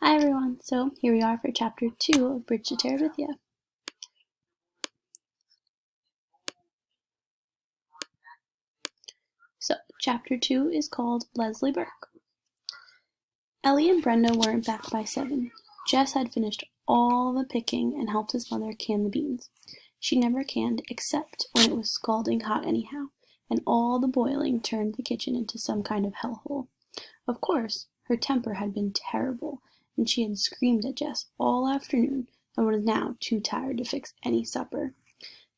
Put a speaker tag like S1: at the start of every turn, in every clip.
S1: Hi everyone, so here we are for Chapter 2 of Bridge to Terabithia. So, Chapter 2 is called Leslie Burke. Ellie and Brenda weren't back by 7. Jess had finished all the picking and helped his mother can the beans. She never canned except when it was scalding hot anyhow, and all the boiling turned the kitchen into some kind of hellhole. Of course, her temper had been terrible, and she had screamed at Jess all afternoon and was now too tired to fix any supper.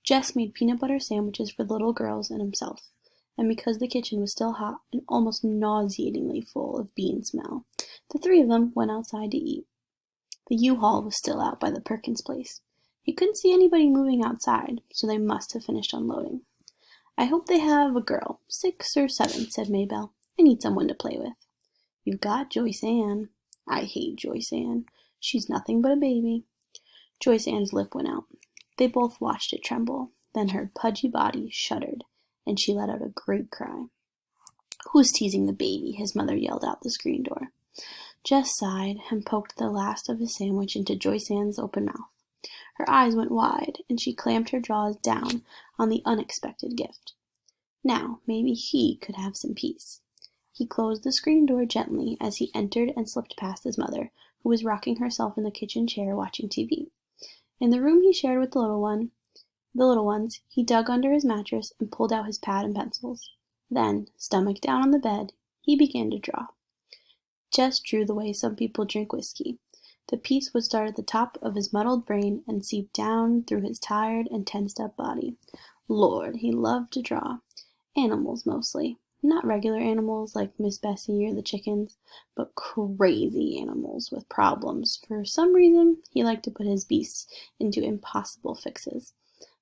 S1: Jess made peanut butter sandwiches for the little girls and himself, and because the kitchen was still hot and almost nauseatingly full of bean smell, the 3 of them went outside to eat. The U-Haul was still out by the Perkins place. He couldn't see anybody moving outside, so they must have finished unloading. "I hope they have a girl, 6 or 7, said Maybelle. "I need someone to play with." "You've got Joyce Ann." "I hate Joyce Ann. She's nothing but a baby." Joyce Ann's lip went out. They both watched it tremble, then her pudgy body shuddered, and she let out a great cry. "Who's teasing the baby?" his mother yelled out the screen door. Jess sighed and poked the last of his sandwich into Joyce Ann's open mouth. Her eyes went wide, and she clamped her jaws down on the unexpected gift. Now, maybe he could have some peace. He closed the screen door gently as he entered and slipped past his mother, who was rocking herself in the kitchen chair watching TV. In the room he shared with the little ones, he dug under his mattress and pulled out his pad and pencils. Then, stomach down on the bed, he began to draw. Jess drew the way some people drink whiskey. The piece would start at the top of his muddled brain and seep down through his tired and tensed-up body. Lord, he loved to draw. Animals, mostly. Not regular animals like Miss Bessie or the chickens, but crazy animals with problems. For some reason, he liked to put his beasts into impossible fixes.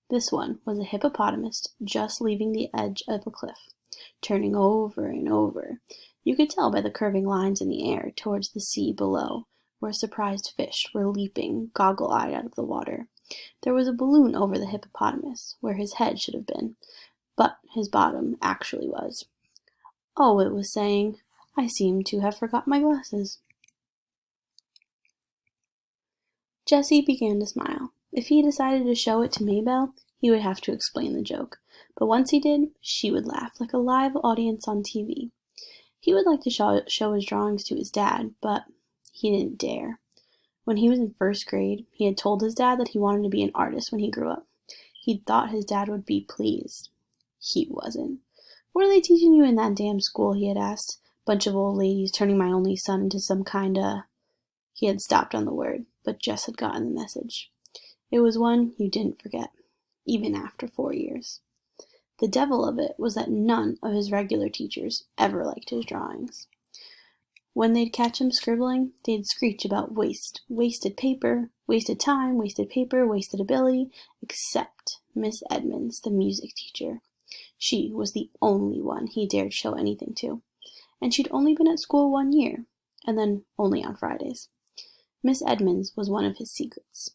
S1: This one was a hippopotamus just leaving the edge of a cliff, turning over and over. You could tell by the curving lines in the air towards the sea below, where surprised fish were leaping goggle-eyed out of the water. There was a balloon over the hippopotamus, where his head should have been, but his bottom actually was. Oh, it was saying, "I seem to have forgot my glasses." Jessie began to smile. If he decided to show it to Maybelle, he would have to explain the joke. But once he did, she would laugh like a live audience on TV. He would like to show his drawings to his dad, but he didn't dare. When he was in 1st grade, he had told his dad that he wanted to be an artist when he grew up. He'd thought his dad would be pleased. He wasn't. "What are they teaching you in that damn school?" he had asked. "Bunch of old ladies turning my only son into some kinda—" He had stopped on the word, but Jess had gotten the message. It was one you didn't forget, even after 4 years. The devil of it was that none of his regular teachers ever liked his drawings. When they'd catch him scribbling, they'd screech about wasted paper, wasted time, wasted paper, wasted ability, except Miss Edmonds, the music teacher. She was the only one he dared show anything to, and she'd only been at school 1 year, and then only on Fridays. Miss Edmonds was one of his secrets.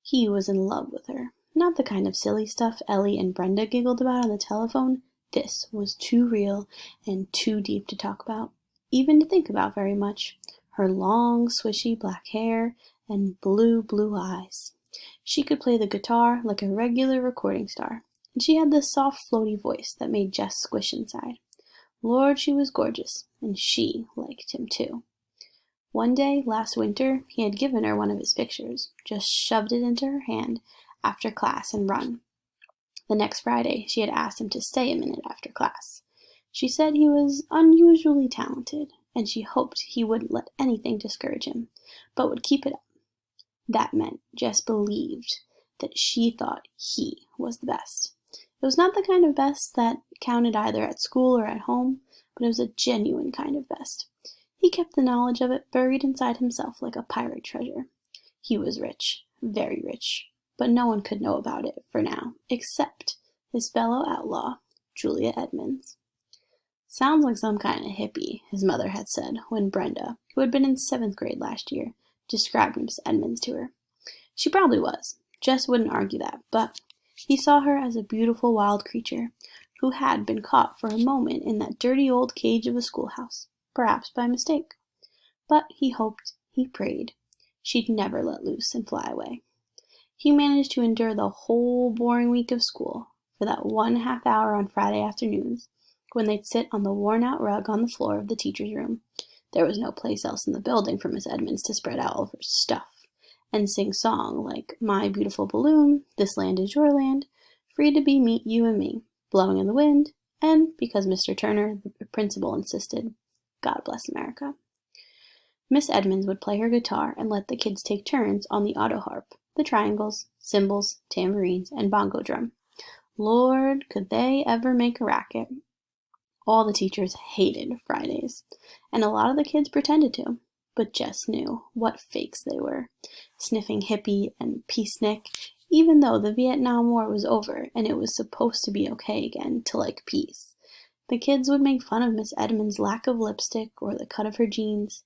S1: He was in love with her. Not the kind of silly stuff Ellie and Brenda giggled about on the telephone. This was too real and too deep to talk about, even to think about very much. Her long, swishy black hair and blue eyes. She could play the guitar like a regular recording star, and she had this soft, floaty voice that made Jess squish inside. Lord, she was gorgeous, and she liked him too. One day, last winter, he had given her one of his pictures, just shoved it into her hand after class and run. The next Friday, she had asked him to stay a minute after class. She said he was unusually talented, and she hoped he wouldn't let anything discourage him, but would keep it up. That meant Jess believed that she thought he was the best. It was not the kind of best that counted either at school or at home, but it was a genuine kind of best. He kept the knowledge of it buried inside himself like a pirate treasure. He was rich, very rich, but no one could know about it for now, except his fellow outlaw, Julia Edmonds. "Sounds like some kind of hippie," his mother had said when Brenda, who had been in 7th grade last year, described Miss Edmonds to her. She probably was. Jess wouldn't argue that, but he saw her as a beautiful wild creature who had been caught for a moment in that dirty old cage of a schoolhouse, perhaps by mistake. But he hoped He prayed she'd never let loose and fly away. He managed to endure the whole boring week of school for that 1.5 hour on Friday afternoons when they'd sit on the worn-out rug on the floor of the teacher's room. There was no place else in the building for Miss Edmonds to spread out all of her stuff and sing song like My Beautiful Balloon, This Land is Your Land, Free to Be Me, You and Me, Blowing in the Wind, and, because Mr. Turner, the principal, insisted, God Bless America. Miss Edmonds would play her guitar and let the kids take turns on the auto harp, the triangles, cymbals, tambourines, and bongo drum. Lord, could they ever make a racket? All the teachers hated Fridays, and a lot of the kids pretended to, but Jess knew what fakes they were, sniffing hippie and peacenik, even though the Vietnam War was over and it was supposed to be okay again to like peace. The kids would make fun of Miss Edmonds' lack of lipstick or the cut of her jeans.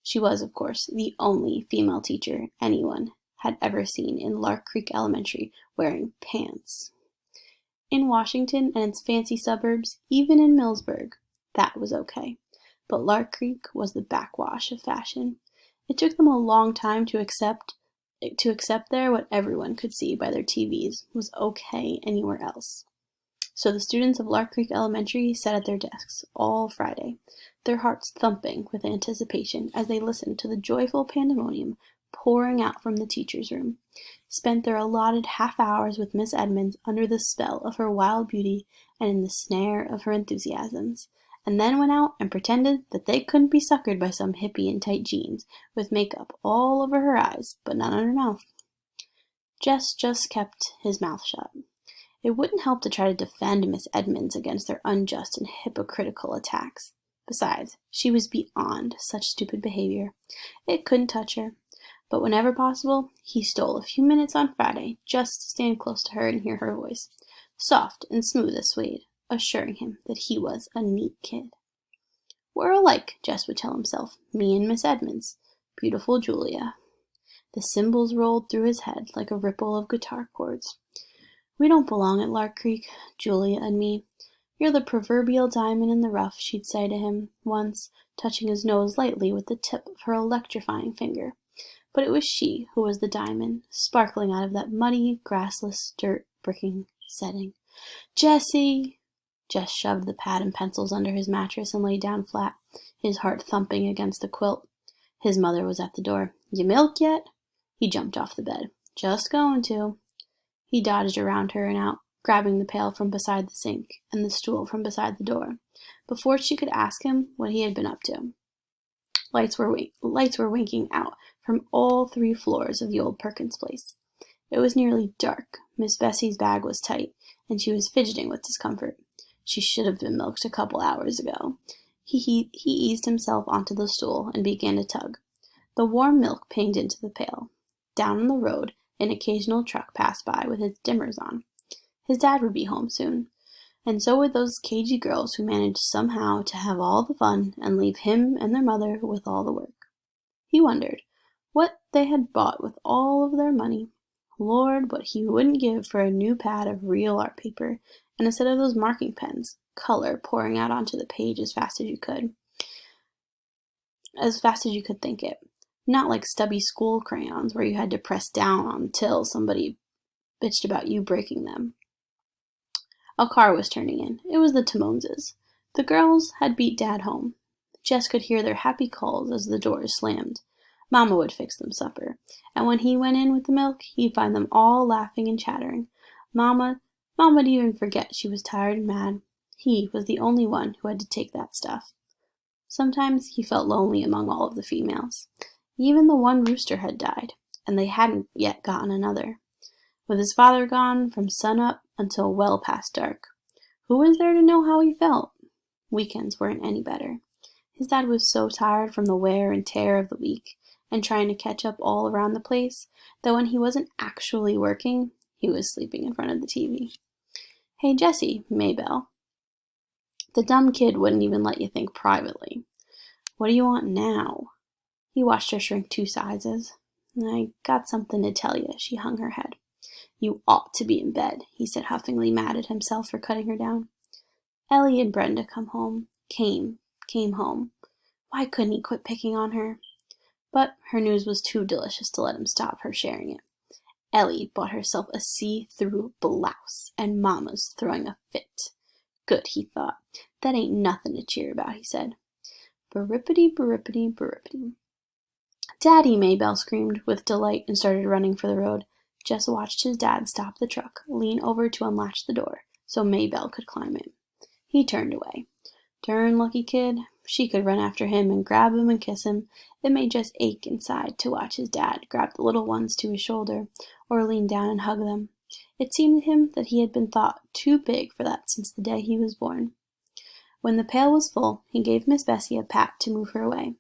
S1: She was, of course, the only female teacher anyone had ever seen in Lark Creek Elementary wearing pants. In Washington and its fancy suburbs, even in Millsburg, that was okay. But Lark Creek was the backwash of fashion. It took them a long time to accept there what everyone could see by their TVs was okay anywhere else. So the students of Lark Creek Elementary sat at their desks all Friday, their hearts thumping with anticipation as they listened to the joyful pandemonium pouring out from the teacher's room, spent their allotted half hours with Miss Edmonds under the spell of her wild beauty and in the snare of her enthusiasms, and then went out and pretended that they couldn't be suckered by some hippie in tight jeans with makeup all over her eyes but none on her mouth. Jess just kept his mouth shut. It wouldn't help to try to defend Miss Edmonds against their unjust and hypocritical attacks. Besides, she was beyond such stupid behavior. It couldn't touch her. But whenever possible, he stole a few minutes on Friday just to stand close to her and hear her voice, soft and smooth as suede, assuring him that he was a neat kid. We're alike, Jess would tell himself, me and Miss Edmonds. Beautiful Julia. The cymbals rolled through his head like a ripple of guitar chords. We don't belong at Lark Creek, Julia and me. You're the proverbial diamond in the rough, she'd say to him once, touching his nose lightly with the tip of her electrifying finger. But it was she who was the diamond, sparkling out of that muddy, grassless, dirt-bricking setting. Jessie! Jess shoved the pad and pencils under his mattress and lay down flat, his heart thumping against the quilt. His mother was at the door. You milk yet? He jumped off the bed. Just going to. He dodged around her and out, grabbing the pail from beside the sink and the stool from beside the door, before she could ask him what he had been up to. Lights were winking out from all 3 floors of the old Perkins place. It was nearly dark. Miss Bessie's bag was tight, and she was fidgeting with discomfort. She should have been milked a couple hours ago. He eased himself onto the stool and began to tug. The warm milk pinged into the pail. Down on the road, an occasional truck passed by with its dimmers on. His dad would be home soon, and so would those cagey girls who managed somehow to have all the fun and leave him and their mother with all the work. He wondered what they had bought with all of their money. Lord, what he wouldn't give for a new pad of real art paper and a set of those marking pens, color pouring out onto the page as fast as you could think it. Not like stubby school crayons where you had to press down until somebody bitched about you breaking them. A car was turning in. It was the Timonses. The girls had beat Dad home. Jess could hear their happy calls as the doors slammed. Mama would fix them supper, and when he went in with the milk, he'd find them all laughing and chattering. Mama'd even forget she was tired and mad. He was the only one who had to take that stuff. Sometimes he felt lonely among all of the females. Even the one rooster had died, and they hadn't yet gotten another. With his father gone from sun-up until well past dark, who was there to know how he felt? Weekends weren't any better. His dad was so tired from the wear and tear of the week, and trying to catch up all around the place, that when he wasn't actually working, he was sleeping in front of the TV. Hey, Jessie, Maybelle. The dumb kid wouldn't even let you think privately. What do you want now? He watched her shrink 2 sizes. I got something to tell you, she hung her head. You ought to be in bed, he said huffingly, mad at himself for cutting her down. Ellie and Brenda came home. Why couldn't he quit picking on her? But her news was too delicious to let him stop her sharing it. Ellie bought herself a see-through blouse, and Mama's throwing a fit. Good, he thought. That ain't nothing to cheer about, he said. Burippity, burippity, burippity. Daddy, Maybelle screamed with delight and started running for the road. Jess watched his dad stop the truck, lean over to unlatch the door so Maybelle could climb in. He turned away. Darn lucky kid. She could run after him and grab him and kiss him. It made Jess ache inside to watch his dad grab the little ones to his shoulder or lean down and hug them. It seemed to him that he had been thought too big for that since the day he was born. When the pail was full, he gave Miss Bessie a pat to move her away.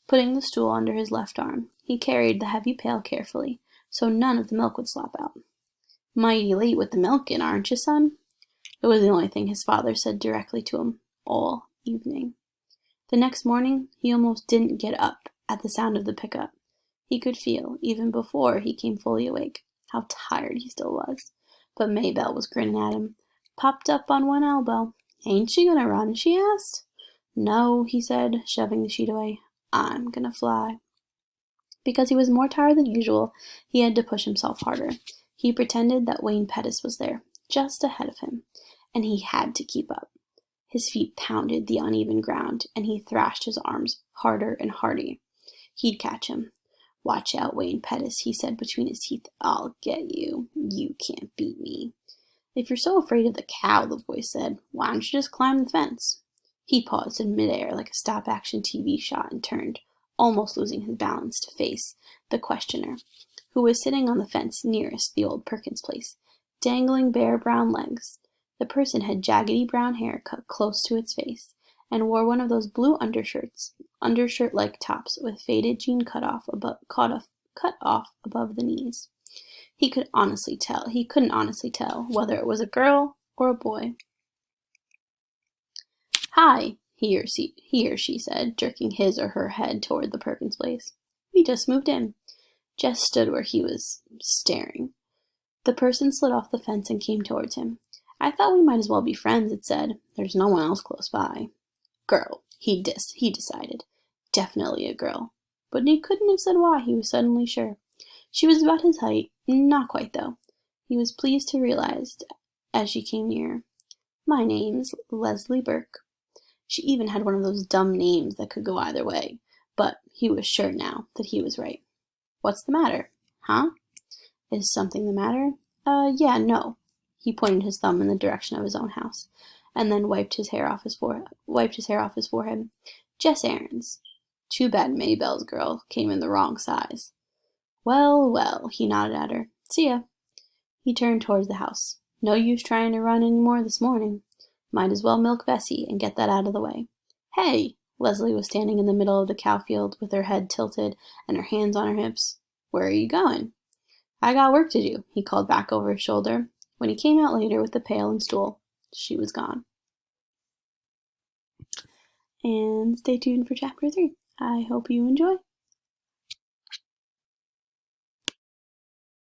S1: Putting the stool under his left arm, he carried the heavy pail carefully, so none of the milk would slop out. "Mighty late with the milking, aren't you, son?" It was the only thing his father said directly to him all evening. The next morning, he almost didn't get up at the sound of the pickup. He could feel, even before he came fully awake, how tired he still was. But Maybelle was grinning at him, popped up on one elbow. "Ain't she gonna run?" she asked. "No," he said, shoving the sheet away. "I'm gonna fly." Because he was more tired than usual, he had to push himself harder. He pretended that Wayne Pettis was there, just ahead of him, and he had to keep up. His feet pounded the uneven ground, and he thrashed his arms harder and harder. He'd catch him. "Watch out, Wayne Pettis," he said between his teeth. "I'll get you. You can't beat me." "If you're so afraid of the cow," the voice said, "why don't you just climb the fence?" He paused in midair like a stop-action TV shot and turned, almost losing his balance, to face the questioner, who was sitting on the fence nearest the old Perkins place, dangling bare brown legs. The person had jaggedy brown hair cut close to its face, and wore one of those blue undershirt-like tops with faded jean cut off above the knees. He couldn't honestly tell whether it was a girl or a boy. "Hi," he or she said, jerking his or her head toward the Perkins place. "We just moved in." Jess stood where he was, staring. The person slid off the fence and came towards him. "I thought we might as well be friends," it said. "There's no one else close by." Girl, he decided. Definitely a girl. But he couldn't have said why, he was suddenly sure. She was about his height, not quite though. He was pleased to realize as she came nearer. "My name's Leslie Burke." She even had one of those dumb names that could go either way, but he was sure now that he was right. "What's the matter? Huh? Is something the matter?" Yeah, no." He pointed his thumb in the direction of his own house, and then wiped his hair off his forehead. "Jess Aarons. Too bad Maybelle's girl came in the wrong size." "Well, well," he nodded at her. "See ya." He turned towards the house. No use trying to run any more this morning. Might as well milk Bessie and get that out of the way. "Hey!" Leslie was standing in the middle of the cow field with her head tilted and her hands on her hips. "Where are you going?" "I got work to do," he called back over his shoulder. When he came out later with the pail and stool, she was gone. And stay tuned for Chapter 3. I hope you enjoy.